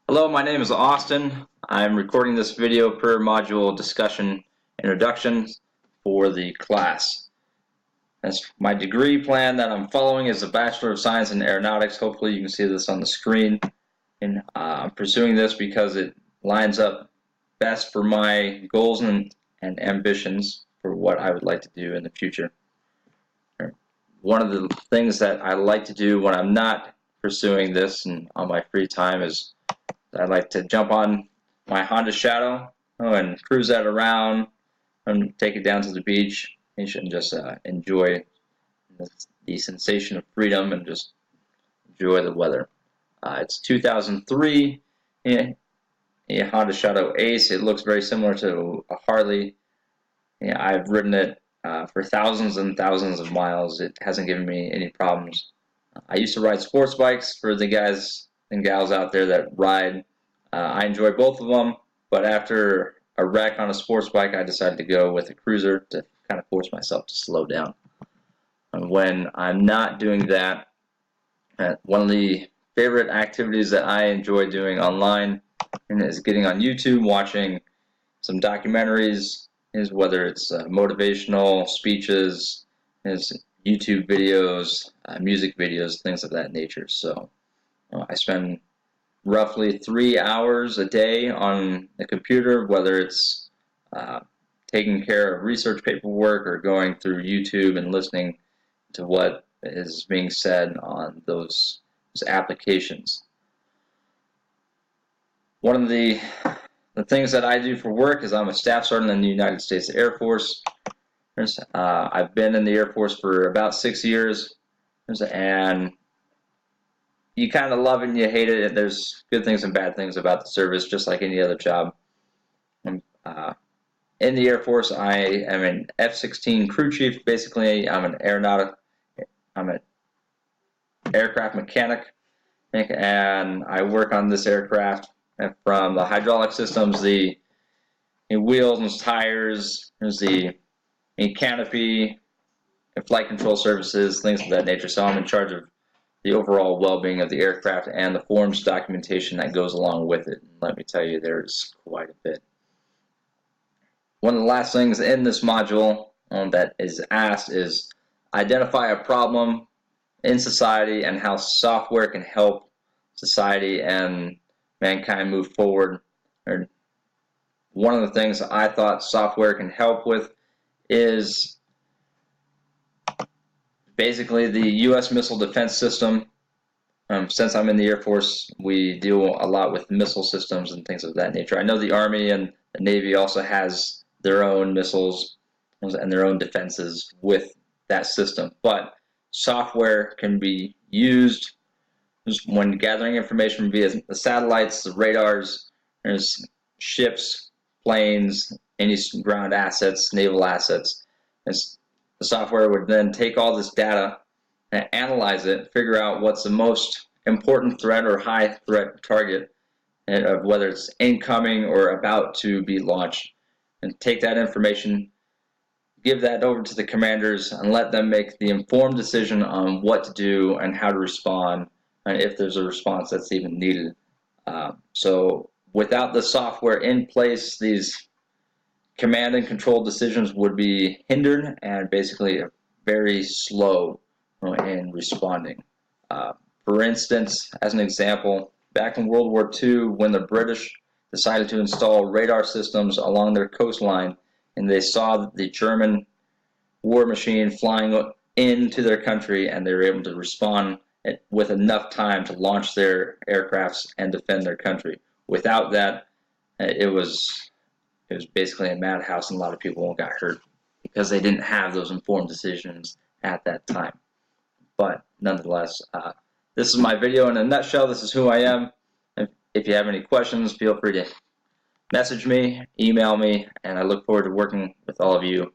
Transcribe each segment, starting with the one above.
Hello, my name is Austin. I'm recording this video per module discussion introduction for the class. That's my degree plan that I'm following is a Bachelor of Science in Aeronautics. Hopefully you can see this on the screen. And I'm pursuing this because it lines up best for my goals and ambitions for what I would like to do in the future. One of the things that I like to do when I'm not pursuing this and on my free time is I like to jump on my Honda Shadow and cruise that around and take it down to the beach and just enjoy the sensation of freedom and just enjoy the weather. It's 2003, a Honda Shadow Ace. It looks very similar to a Harley. I've ridden it for thousands and thousands of miles. It hasn't given me any problems. I used to ride sports bikes for the guys and gals out there that ride. I enjoy both of them, but after a wreck on a sports bike, I decided to go with a cruiser to kind of force myself to slow down. And when I'm not doing that, one of the favorite activities that I enjoy doing online is getting on YouTube, watching some documentaries, whether it's motivational speeches, YouTube videos, music videos, things of that nature. So I spend roughly 3 hours a day on the computer, whether it's taking care of research paperwork or going through YouTube and listening to what is being said on those applications. One of the things that I do for work is I'm a staff sergeant in the United States Air Force. I've been in the Air Force for about 6 years, and you kind of love it and you hate it. There's good things and bad things about the service, just like any other job. In the Air Force, I am an F-16 crew chief. Basically, I'm an aircraft mechanic, and I work on this aircraft from the hydraulic systems, the wheels and tires, there's the canopy, and flight control services, things of that nature. So I'm in charge of the overall well-being of the aircraft and the forms documentation that goes along with it. And let me tell you, there's quite a bit. One of the last things in this module that is asked is identify a problem in society and how software can help society and mankind move forward. One of the things I thought software can help with is basically the U.S. missile defense system. Since I'm in the Air Force, we deal a lot with missile systems and things of that nature. I know the Army and the Navy also has their own missiles and their own defenses with that system, but software can be used when gathering information via the satellites, the radars, there's ships, planes, any ground assets, naval assets. The software would then take all this data and analyze it, figure out what's the most important threat or high threat target, of whether it's incoming or about to be launched, and take that information, give that over to the commanders, and let them make the informed decision on what to do and how to respond, and if there's a response that's even needed. So without the software in place, these command and control decisions would be hindered and basically very slow in responding. For instance, as an example, back in World War II, when the British decided to install radar systems along their coastline, and they saw the German war machine flying into their country, and they were able to respond with enough time to launch their aircrafts and defend their country. Without that, it was basically a madhouse, and a lot of people got hurt because they didn't have those informed decisions at that time. But nonetheless, this is my video in a nutshell. This is who I am. If you have any questions, feel free to message me, email me, and I look forward to working with all of you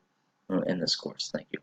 in this course. Thank you.